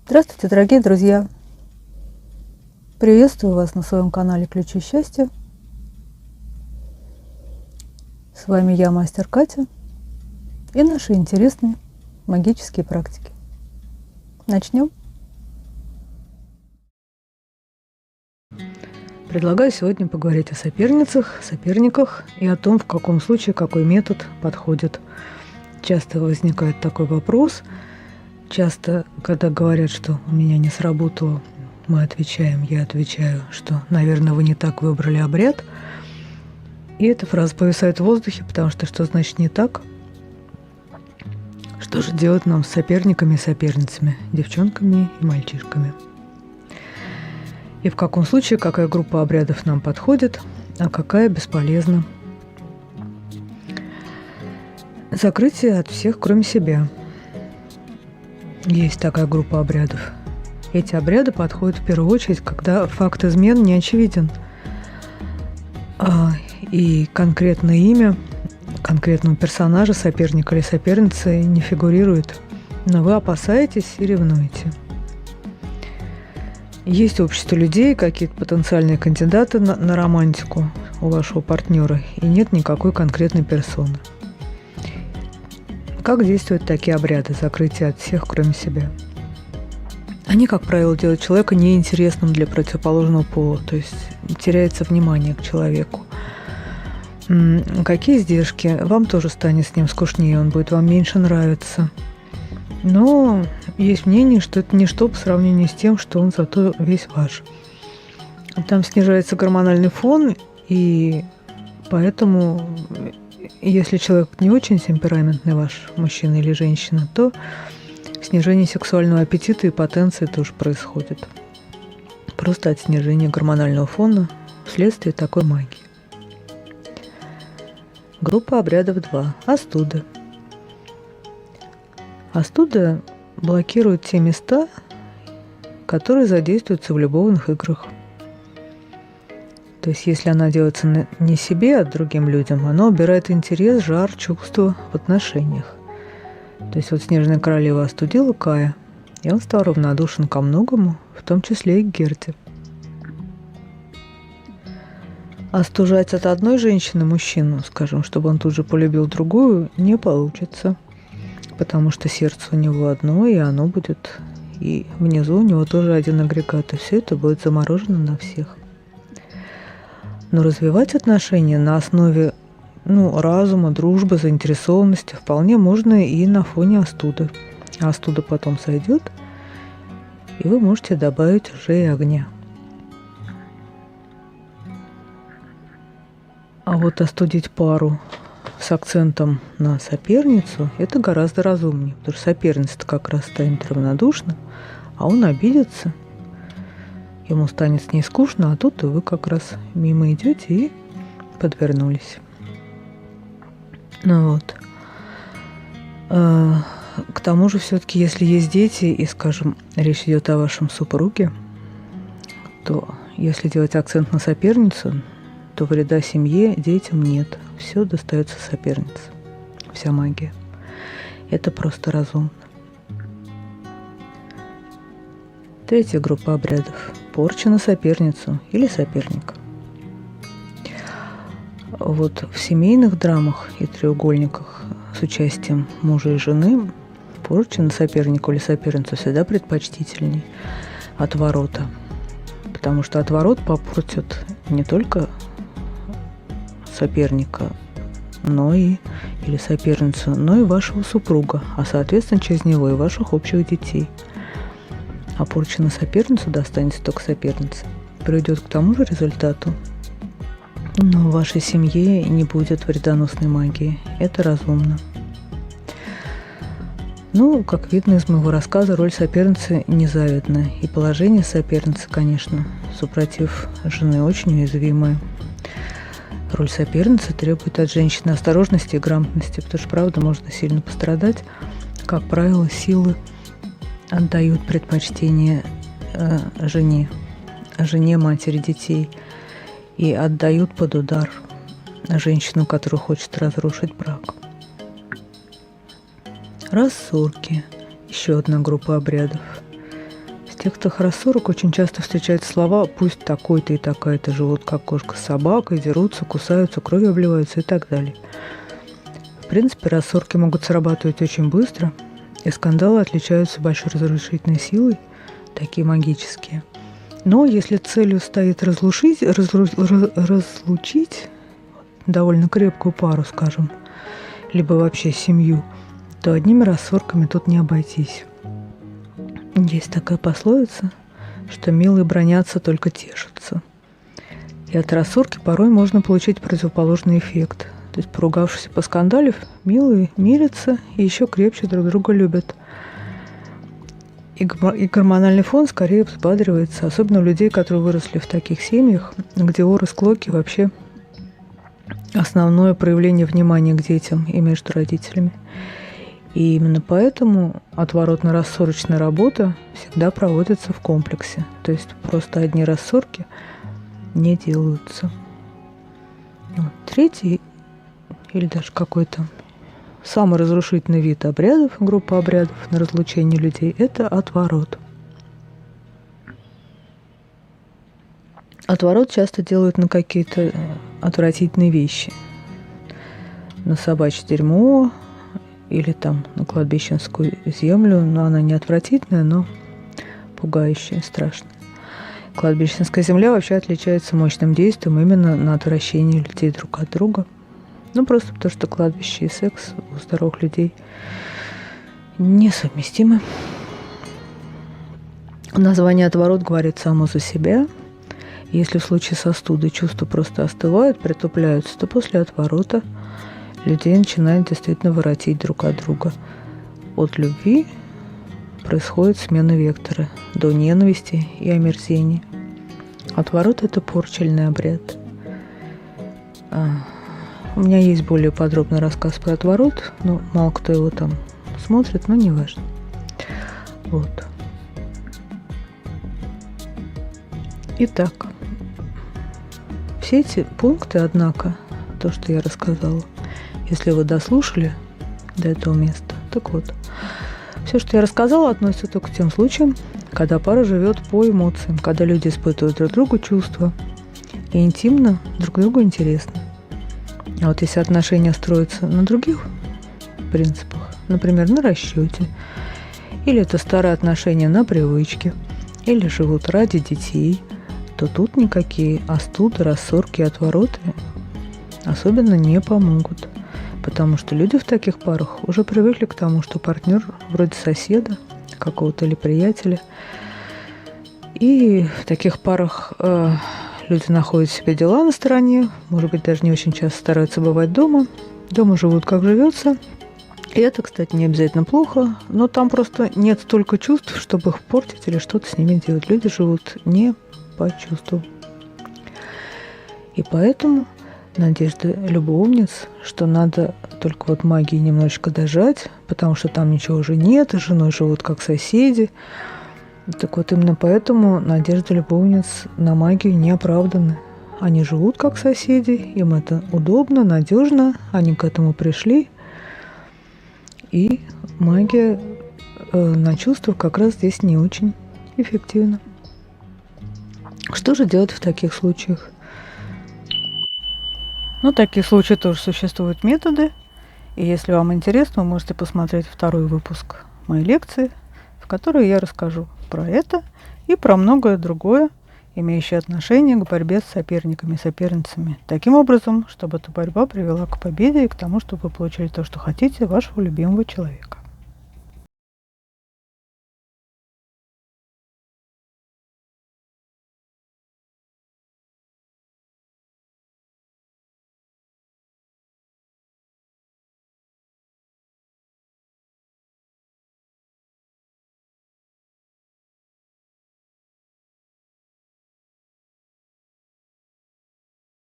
Здравствуйте, дорогие друзья! Приветствую вас на своем канале «Ключи счастья». С вами я, мастер Катя, и наши интересные магические практики. Начнем. Предлагаю сегодня поговорить о соперницах, соперниках и о том, в каком случае какой метод подходит. Часто возникает такой вопрос. Часто, когда говорят, что у меня не сработало, я отвечаю, что, наверное, вы не так выбрали обряд. И эта фраза повисает в воздухе, потому что значит не так? Что же делать нам с соперниками и соперницами, девчонками и мальчишками? И в каком случае какая группа обрядов нам подходит, а какая бесполезна? Закрытие от всех, кроме себя. Есть такая группа обрядов. Эти обряды подходят в первую очередь, когда факт измен не очевиден, и конкретное имя конкретного персонажа, соперника или соперницы не фигурирует, но вы опасаетесь и ревнуете. Есть общество людей, какие-то потенциальные кандидаты на романтику у вашего партнера, и нет никакой конкретной персоны. Как действуют такие обряды закрытия от всех, кроме себя? Они, как правило, делают человека неинтересным для противоположного пола, то есть теряется внимание к человеку. Какие издержки? Вам тоже станет с ним скучнее, он будет вам меньше нравиться. Но есть мнение, что это ничто по сравнению с тем, что он зато весь ваш. Там снижается гормональный фон, и поэтому, если человек не очень темпераментный, ваш мужчина или женщина, то снижение сексуального аппетита и потенции тоже происходит. Просто от снижения гормонального фона вследствие такой магии. Группа обрядов 2. Остуда. Остуда блокирует те места, которые задействуются в любовных играх. То есть, если она делается не себе, а другим людям, она убирает интерес, жар, чувства в отношениях. То есть, вот Снежная королева остудила Кая, и он стал равнодушен ко многому, в том числе и к Герде. Остужать от одной женщины мужчину, скажем, чтобы он тут же полюбил другую, не получится. Потому что сердце у него одно, и оно будет, и внизу у него тоже один агрегат, и все это будет заморожено на всех. Но развивать отношения на основе разума, дружбы, заинтересованности вполне можно и на фоне остуды. А остуда потом сойдет, и вы можете добавить уже и огня. А вот остудить пару с акцентом на соперницу – это гораздо разумнее, потому что соперница как раз станет равнодушна, а он обидится, ему станет с ней скучно, а тут вы как раз мимо идете и подвернулись. К тому же все-таки, если есть дети, и, скажем, речь идет о вашем супруге, то если делать акцент на соперницу, то вреда семье, детям нет. Все достается сопернице. Вся магия. Это просто разумно. Третья группа обрядов. Порча на соперницу или соперника. Вот в семейных драмах и треугольниках с участием мужа и жены порча на соперника или соперницу всегда предпочтительней отворота. Потому что отворот попортит не только соперника, или соперницу, но и вашего супруга, а соответственно через него и ваших общих детей. А порча на соперницу достанется только сопернице. Приведет к тому же результату, но в вашей семье не будет вредоносной магии. Это разумно. Как видно из моего рассказа, роль соперницы незавидна. И положение соперницы, конечно, супротив жены очень уязвимое. Роль соперницы требует от женщины осторожности и грамотности, потому что, правда, можно сильно пострадать. Как правило, силы отдают предпочтение жене, матери детей, и отдают под удар женщину, которая хочет разрушить брак. Рассорки – еще одна группа обрядов. В текстах рассорок очень часто встречаются слова «пусть такой-то и такая-то живут, как кошка с собакой, дерутся, кусаются, кровью обливаются» и так далее. В принципе, рассорки могут срабатывать очень быстро, и скандалы отличаются большой разрушительной силой, такие магические. Но если целью стоит разлучить довольно крепкую пару, скажем, либо вообще семью, то одними рассорками тут не обойтись. Есть такая пословица, что милые бранятся, только тешатся. И от рассорки порой можно получить противоположный эффект. То есть, поругавшись и поскандалив, милые мирятся и еще крепче друг друга любят. И гормональный фон скорее взбадривается, особенно у людей, которые выросли в таких семьях, где оры, склоки вообще основное проявление внимания к детям и между родителями. И именно поэтому отворотно-рассорочная работа всегда проводится в комплексе. То есть просто одни рассорки не делаются. Вот. Третий или даже какой-то самый разрушительный вид обрядов, группа обрядов на разлучение людей – это отворот. Отворот часто делают на какие-то отвратительные вещи. На собачье дерьмо или там на кладбищенскую землю. Но она не отвратительная, но пугающая, страшная. Кладбищенская земля вообще отличается мощным действием именно на отвращение людей друг от друга. Ну, просто потому что кладбище и секс у здоровых людей несовместимы. Название «отворот» говорит само за себя. Если в случае состуда чувства просто остывают, притупляются, то после отворота людей начинает действительно воротить друг от друга. От любви происходит смена вектора до ненависти и омерзения. Отворот – это порчельный обряд. У меня есть более подробный рассказ про отворот, но мало кто его там смотрит, но не важно. Вот. Итак, все эти пункты, однако, то, что я рассказала, если вы дослушали до этого места, так вот, все, что я рассказала, относится только к тем случаям, когда пара живет по эмоциям, когда люди испытывают друг другу чувства и интимно друг другу интересно. А вот если отношения строятся на других принципах, например, на расчете, или это старые отношения на привычке, или живут ради детей, то тут никакие остуды, рассорки и отвороты особенно не помогут. Потому что люди в таких парах уже привыкли к тому, что партнер вроде соседа, какого-то или приятеля. И в таких парах люди находят себе дела на стороне, может быть, даже не очень часто стараются бывать дома. Дома живут, как живется. И это, кстати, не обязательно плохо, но там просто нет столько чувств, чтобы их портить или что-то с ними делать. Люди живут не по чувству. И поэтому надежда любовниц, что надо только вот магии немножечко дожать, потому что там ничего уже нет, и с женой живут как соседи. Так вот, именно поэтому надежда любовниц на магию не оправданы. Они живут как соседи, им это удобно, надежно, они к этому пришли. И магия на чувствах как раз здесь не очень эффективна. Что же делать в таких случаях? Ну, такие случаи тоже существуют методы. И если вам интересно, вы можете посмотреть второй выпуск моей лекции, в которой я расскажу про это и про многое другое, имеющее отношение к борьбе с соперниками и соперницами. Таким образом, чтобы эта борьба привела к победе и к тому, чтобы вы получили то, что хотите, вашего любимого человека.